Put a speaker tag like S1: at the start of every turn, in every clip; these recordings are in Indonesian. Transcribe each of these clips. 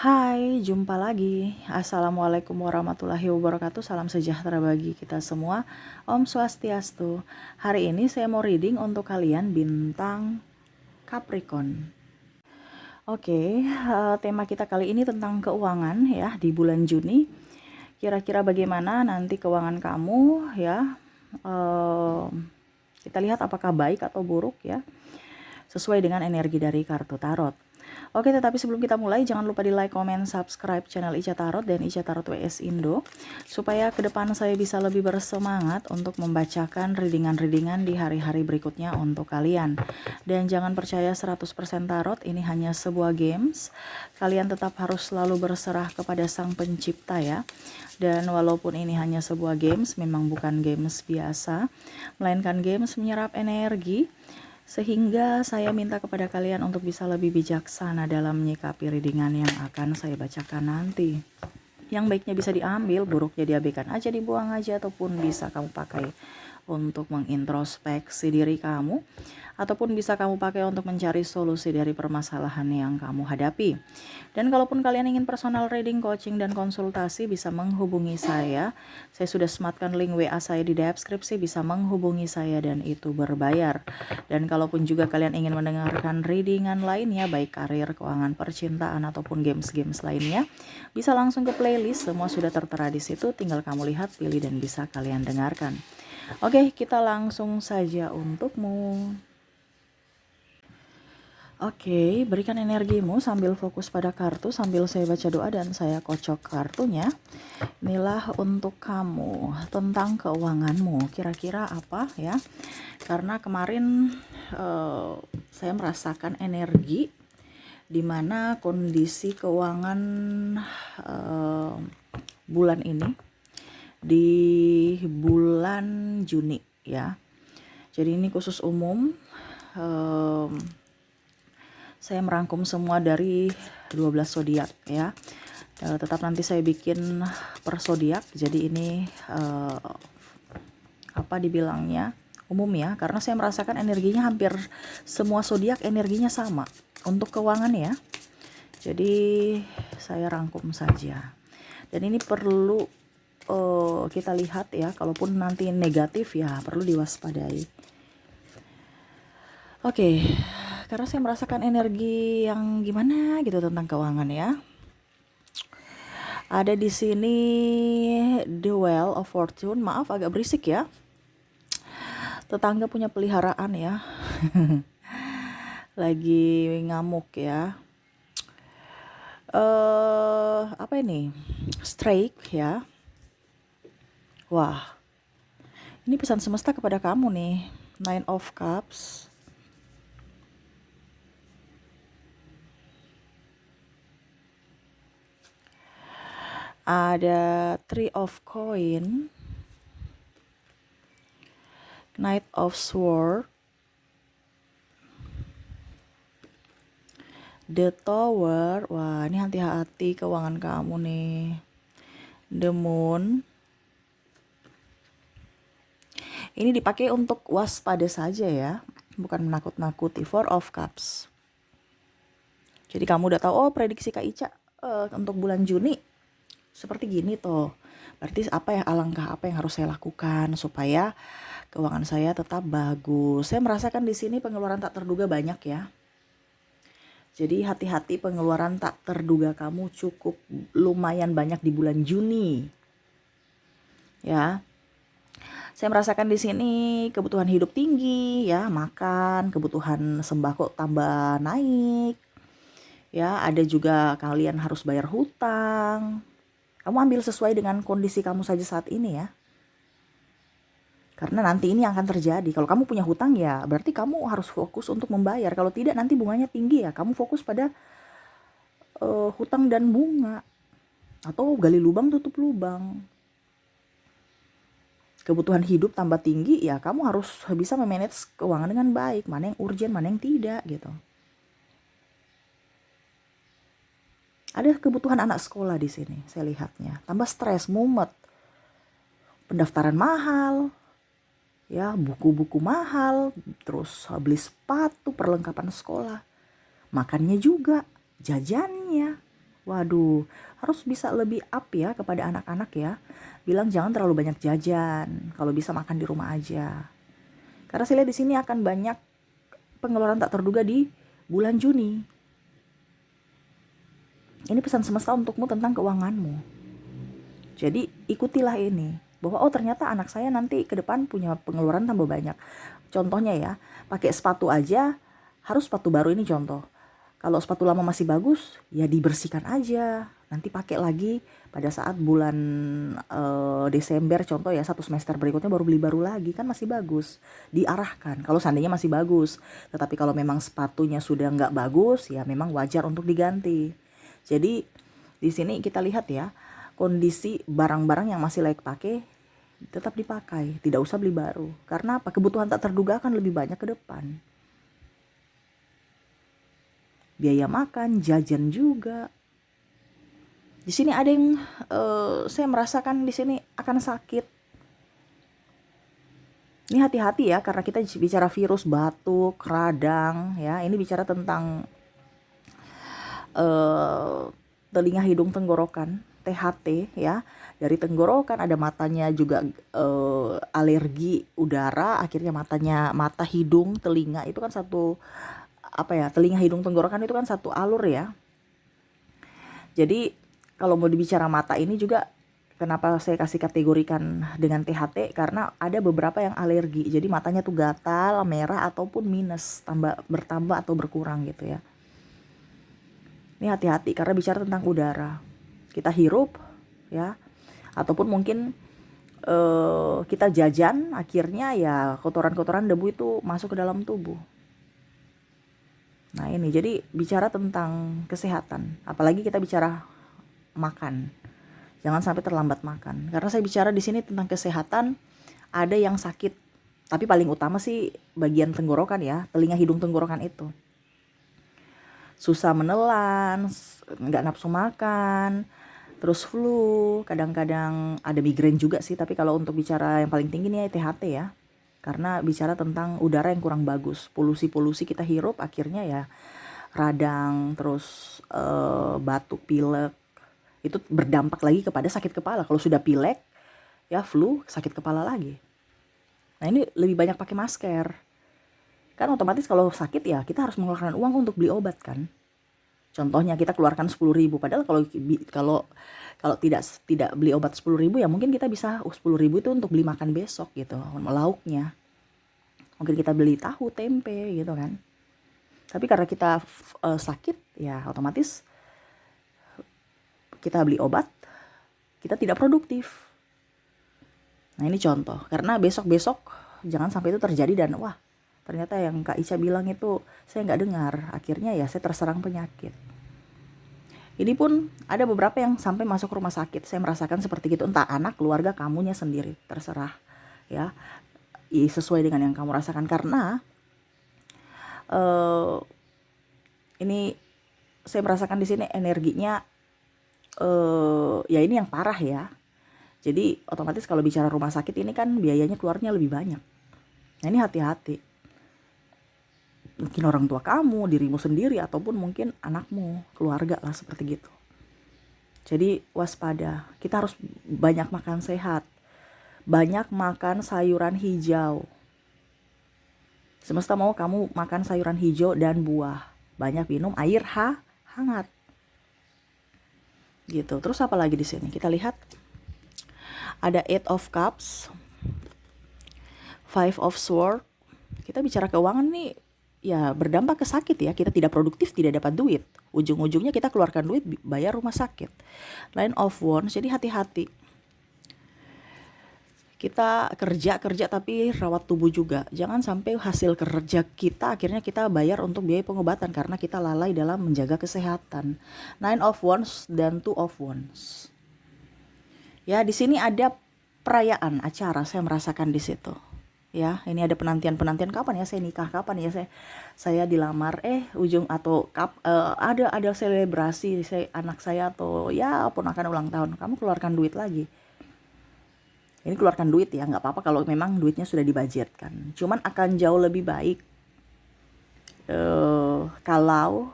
S1: Hai, jumpa lagi. Assalamualaikum warahmatullahi wabarakatuh. Salam sejahtera bagi kita semua. Om Swastiastu. Hari ini saya mau reading untuk kalian bintang Capricorn. Oke, tema kita kali ini tentang keuangan ya di bulan Juni. Kira-kira bagaimana nanti keuangan kamu ya? Kita lihat apakah baik atau buruk ya, sesuai dengan energi dari kartu tarot. Oke, tetapi sebelum kita mulai, jangan lupa di like, comment, subscribe channel Ica Tarot dan Ica Tarot WS Indo, supaya ke depan saya bisa lebih bersemangat untuk membacakan readingan-readingan di hari-hari berikutnya untuk kalian. Dan jangan percaya 100% tarot, ini hanya sebuah games. Kalian tetap harus selalu berserah kepada Sang Pencipta ya. Dan walaupun ini hanya sebuah games, memang bukan games biasa, melainkan games menyerap energi. Sehingga saya minta kepada kalian untuk bisa lebih bijaksana dalam menyikapi readingan yang akan saya bacakan nanti. Yang baiknya bisa diambil, buruknya diabaikan aja, dibuang aja, ataupun bisa kamu pakai untuk mengintrospeksi diri kamu, ataupun bisa kamu pakai untuk mencari solusi dari permasalahan yang kamu hadapi. Dan kalaupun kalian ingin personal reading, coaching, dan konsultasi, bisa menghubungi saya. Saya sudah sematkan link WA saya di deskripsi, bisa menghubungi saya dan itu berbayar. Dan kalaupun juga kalian ingin mendengarkan readingan lainnya, baik karir, keuangan, percintaan, ataupun games-games lainnya, bisa langsung ke playlist, semua sudah tertera di situ, tinggal kamu lihat, pilih, dan bisa kalian dengarkan. Oke, kita langsung saja untukmu. Oke, berikan energimu sambil fokus pada kartu, sambil saya baca doa dan saya kocok kartunya. Inilah untuk kamu, tentang keuanganmu, kira-kira apa ya? Karena kemarin saya merasakan energi di mana kondisi keuangan bulan ini di bulan Juni ya. Jadi ini khusus umum. Saya merangkum semua dari 12 zodiak ya. Tetap nanti saya bikin per zodiak. Jadi ini apa dibilangnya, umum ya, karena saya merasakan energinya hampir semua zodiak energinya sama untuk keuangan ya. Jadi saya rangkum saja. Dan ini perlu kita lihat ya, kalaupun nanti negatif ya perlu diwaspadai. Oke, karena saya merasakan energi yang gimana gitu tentang keuangan ya. Ada di sini The Wheel of Fortune. Maaf agak berisik ya. Tetangga punya peliharaan ya. Lagi ngamuk ya. Apa ini? Strike ya. Wah, ini pesan semesta kepada kamu nih. Nine of Cups. Ada Three of Coin. Knight of Sword. The Tower. Wah, ini hati-hati keuangan kamu nih. The Moon. Ini dipakai untuk waspada saja ya, bukan menakut-nakuti. Four of Cups. Jadi kamu udah tahu, oh prediksi Kak Ica untuk bulan Juni seperti gini toh. Berarti apa ya, alangkah apa yang harus saya lakukan supaya keuangan saya tetap bagus. Saya merasakan di sini pengeluaran tak terduga banyak ya. Jadi hati-hati, pengeluaran tak terduga kamu cukup lumayan banyak di bulan Juni. Ya. Saya merasakan di sini kebutuhan hidup tinggi ya, makan, kebutuhan sembako tambah naik. Ya, ada juga kalian harus bayar hutang. Kamu ambil sesuai dengan kondisi kamu saja saat ini ya. Karena nanti ini akan terjadi. Kalau kamu punya hutang ya berarti kamu harus fokus untuk membayar. Kalau tidak nanti bunganya tinggi ya. Kamu fokus pada hutang dan bunga. Atau gali lubang tutup lubang. Kebutuhan hidup tambah tinggi ya, kamu harus bisa memanage keuangan dengan baik. Mana yang urgent, mana yang tidak gitu. Ada kebutuhan anak sekolah di sini, saya lihatnya. Tambah stres, mumet. Pendaftaran mahal. Ya, buku-buku mahal, terus beli sepatu, perlengkapan sekolah. Makannya juga, jajannya. Waduh, harus bisa lebih up ya kepada anak-anak ya. Bilang jangan terlalu banyak jajan, kalau bisa makan di rumah aja. Karena saya lihat di sini akan banyak pengeluaran tak terduga di bulan Juni. Ini pesan semesta untukmu tentang keuanganmu. Jadi ikutilah ini. Bahwa oh ternyata anak saya nanti ke depan punya pengeluaran tambah banyak. Contohnya ya, pakai sepatu aja harus sepatu baru, ini contoh. Kalau sepatu lama masih bagus, ya dibersihkan aja. Nanti pakai lagi pada saat bulan Desember contoh ya, satu semester berikutnya baru beli baru lagi, kan masih bagus. Diarahkan kalau seandainya masih bagus. Tetapi kalau memang sepatunya sudah nggak bagus, ya memang wajar untuk diganti. Jadi di sini kita lihat ya, kondisi barang-barang yang masih layak pakai tetap dipakai, tidak usah beli baru. Karena apa? Kebutuhan tak terduga akan lebih banyak ke depan. Biaya makan, jajan juga. Di sini ada yang saya merasakan di sini akan sakit. Ini hati-hati ya, karena kita bicara virus, batuk, radang ya. Ini bicara tentang telinga, hidung, tenggorokan, THT ya. Dari tenggorokan ada matanya juga alergi udara, akhirnya mata, hidung, telinga itu kan satu apa ya, telinga, hidung, tenggorokan itu kan satu alur ya. Jadi kalau mau dibicara mata ini juga, kenapa saya kasih kategorikan dengan THT, karena ada beberapa yang alergi. Jadi matanya tuh gatal, merah ataupun minus, bertambah atau berkurang gitu ya. Ini hati-hati karena bicara tentang udara. Kita hirup ya, ataupun mungkin kita jajan, akhirnya ya kotoran-kotoran debu itu masuk ke dalam tubuh. Nah ini jadi bicara tentang kesehatan, apalagi kita bicara makan. Jangan sampai terlambat makan. Karena saya bicara di sini tentang kesehatan, ada yang sakit. Tapi paling utama sih bagian tenggorokan ya, telinga, hidung, tenggorokan itu. Susah menelan, nggak nafsu makan, terus flu, kadang-kadang ada migrain juga sih. Tapi kalau untuk bicara yang paling tinggi nih THT ya. Karena bicara tentang udara yang kurang bagus, polusi-polusi kita hirup, akhirnya ya radang, terus batuk, pilek, itu berdampak lagi kepada sakit kepala. Kalau sudah pilek ya flu, sakit kepala lagi. Nah ini lebih banyak pakai masker, kan otomatis kalau sakit ya kita harus mengeluarkan uang untuk beli obat kan. Contohnya kita keluarkan 10.000, padahal kalau tidak beli obat 10.000 ya mungkin kita bisa 10.000 itu untuk beli makan besok gitu, lauknya mungkin kita beli tahu, tempe gitu kan. Tapi karena kita sakit ya otomatis kita beli obat, kita tidak produktif. Nah ini contoh, karena besok-besok jangan sampai itu terjadi dan wah ternyata yang Kak Ica bilang itu saya nggak dengar, akhirnya ya saya terserang penyakit. Ini pun ada beberapa yang sampai masuk rumah sakit, saya merasakan seperti itu, entah anak, keluarga, kamunya sendiri, terserah ya, sesuai dengan yang kamu rasakan. Karena ini saya merasakan di sini energinya ya ini yang parah ya. Jadi otomatis kalau bicara rumah sakit ini kan biayanya keluarnya lebih banyak. Nah ini hati-hati. Mungkin orang tua kamu, dirimu sendiri, ataupun mungkin anakmu, keluarga lah seperti gitu. Jadi waspada. Kita harus banyak makan sehat. Banyak makan sayuran hijau. Semesta mau kamu makan sayuran hijau dan buah. Banyak minum air hangat. Gitu. Terus apa lagi di sini? Kita lihat ada 8 of Cups, 5 of Swords. Kita bicara keuangan nih ya berdampak ke sakit ya. Kita tidak produktif, tidak dapat duit. Ujung-ujungnya kita keluarkan duit bayar rumah sakit. Line of Wands, jadi hati-hati. Kita kerja tapi rawat tubuh juga. Jangan sampai hasil kerja kita akhirnya kita bayar untuk biaya pengobatan karena kita lalai dalam menjaga kesehatan. 9 of Wands dan 2 of Wands. Ya, di sini ada perayaan, acara, saya merasakan di situ. Ya, ini ada penantian kapan ya saya nikah, kapan ya saya dilamar, ujung atau ada selebrasi anak saya atau ya ponakan ulang tahun, kamu keluarkan duit lagi. Ini keluarkan duit ya, nggak apa-apa kalau memang duitnya sudah dibudgetkan. Cuman akan jauh lebih baik kalau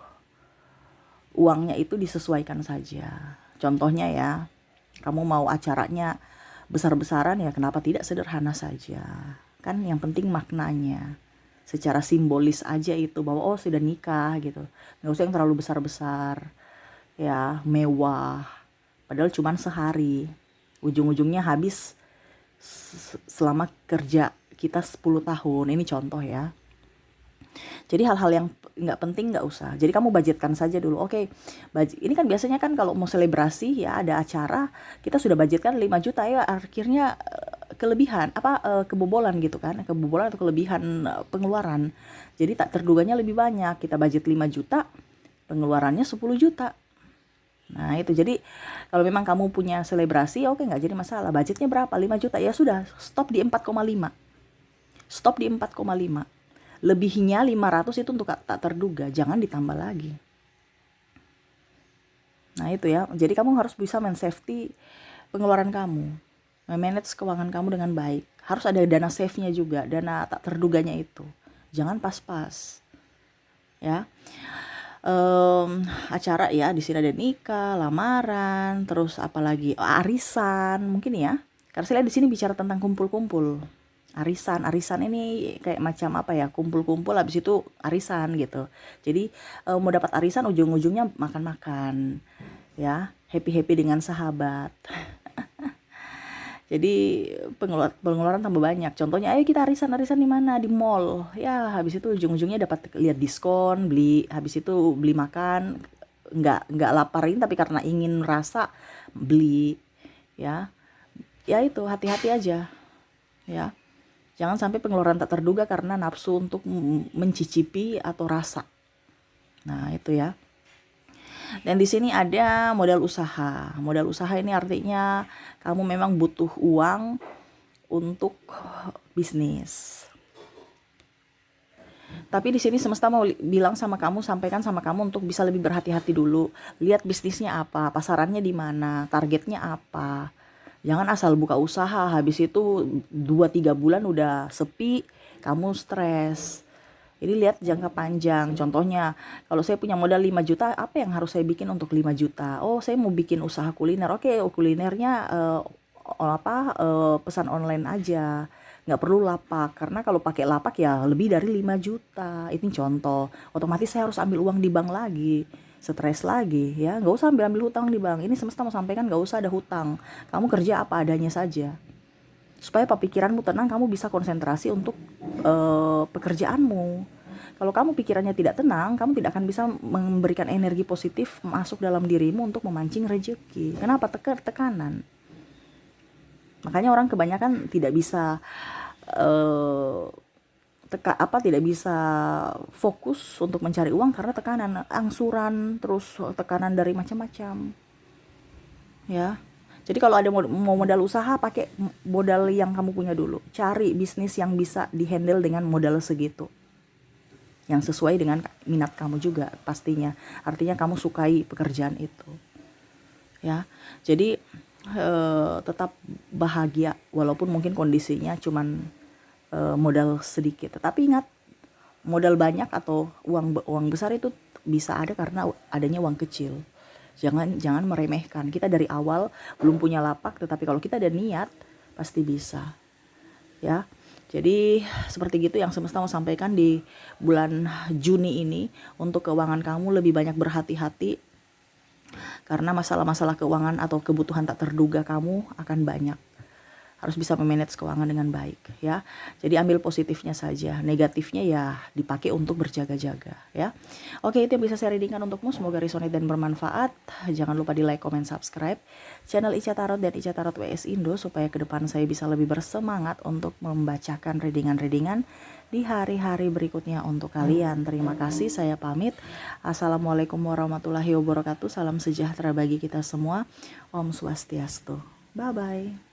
S1: uangnya itu disesuaikan saja. Contohnya ya, kamu mau acaranya besar-besaran ya kenapa tidak sederhana saja. Kan yang penting maknanya. Secara simbolis aja itu bahwa oh sudah nikah gitu. Nggak usah yang terlalu besar-besar. Ya, mewah. Padahal cuma sehari. Ujung-ujungnya habis selama kerja kita 10 tahun. Ini contoh ya. Jadi hal-hal yang nggak penting nggak usah. Jadi kamu budgetkan saja dulu. Oke, ini kan biasanya kan kalau mau selebrasi ya ada acara, kita sudah budgetkan 5 juta ya, akhirnya kelebihan kebobolan gitu kan, kebobolan atau kelebihan pengeluaran. Jadi tak terduganya lebih banyak. Kita budget 5 juta, pengeluarannya 10 juta. Nah itu jadi kalau memang kamu punya selebrasi oke nggak jadi masalah. Budgetnya berapa? 5 juta ya sudah, stop di 4,5. Stop di 4,5. Lebihnya 500 itu untuk tak terduga, jangan ditambah lagi. Nah itu ya, jadi kamu harus bisa men-safety pengeluaran kamu, manage keuangan kamu dengan baik. Harus ada dana save-nya juga, dana tak terduganya itu. Jangan pas-pas. Ya. Acara ya, di sini ada nikah, lamaran, terus apalagi arisan mungkin ya. Karena saya di sini bicara tentang kumpul-kumpul. Arisan ini kayak macam apa ya, kumpul-kumpul habis itu arisan gitu. Jadi mau dapat arisan ujung-ujungnya makan-makan ya, happy dengan sahabat. Jadi pengeluaran tambah banyak. Contohnya ayo kita arisan di mana, di mall ya, habis itu ujung-ujungnya dapat lihat diskon, beli, habis itu beli makan, nggak laparin tapi karena ingin rasa beli ya. Ya itu hati-hati aja ya. Jangan sampai pengeluaran tak terduga karena nafsu untuk mencicipi atau rasa. Nah, itu ya. Dan di sini ada modal usaha. Modal usaha ini artinya kamu memang butuh uang untuk bisnis. Tapi di sini semesta mau bilang sama kamu, sampaikan sama kamu untuk bisa lebih berhati-hati dulu. Lihat bisnisnya apa, pasarannya di mana, targetnya apa. Jangan asal buka usaha, habis itu 2-3 bulan udah sepi, kamu stres. Jadi lihat jangka panjang. Contohnya, kalau saya punya modal 5 juta, apa yang harus saya bikin untuk 5 juta? Oh, saya mau bikin usaha kuliner. Oke, kulinernya pesan online aja. Nggak perlu lapak, karena kalau pakai lapak ya lebih dari 5 juta. Ini contoh. Otomatis saya harus ambil uang di bank lagi. Stres lagi ya, nggak usah ambil hutang di bank. Ini semesta mau sampaikan nggak usah ada hutang, kamu kerja apa adanya saja supaya pikiranmu tenang, kamu bisa konsentrasi untuk pekerjaanmu. Kalau kamu pikirannya tidak tenang, kamu tidak akan bisa memberikan energi positif masuk dalam dirimu untuk memancing rezeki. Kenapa? Tekanan. Makanya orang kebanyakan tidak bisa tidak bisa fokus untuk mencari uang karena tekanan angsuran, terus tekanan dari macam-macam ya. Jadi kalau ada mau modal usaha, pakai modal yang kamu punya dulu. Cari bisnis yang bisa dihandle dengan modal segitu, yang sesuai dengan minat kamu juga pastinya. Artinya kamu sukai pekerjaan itu ya. Jadi tetap bahagia walaupun mungkin kondisinya cuman modal sedikit. Tetapi ingat, modal banyak atau uang besar itu bisa ada karena adanya uang kecil. Jangan meremehkan. Kita dari awal belum punya lapak, tetapi kalau kita ada niat pasti bisa. Ya. Jadi seperti gitu yang semesta mau sampaikan di bulan Juni ini. Untuk keuangan kamu lebih banyak berhati-hati, karena masalah-masalah keuangan atau kebutuhan tak terduga kamu akan banyak. Harus bisa memanage keuangan dengan baik ya. Jadi ambil positifnya saja, negatifnya ya dipakai untuk berjaga-jaga ya. Oke, itu yang bisa saya readingkan untukmu, semoga resonate dan bermanfaat. Jangan lupa di like, comment, subscribe channel Ica Tarot dan Ica Tarot WS Indo supaya ke depan saya bisa lebih bersemangat untuk membacakan readingan-readingan di hari-hari berikutnya untuk kalian. Terima kasih, saya pamit. Assalamualaikum warahmatullahi wabarakatuh. Salam sejahtera bagi kita semua. Om Swastiastu. Bye bye.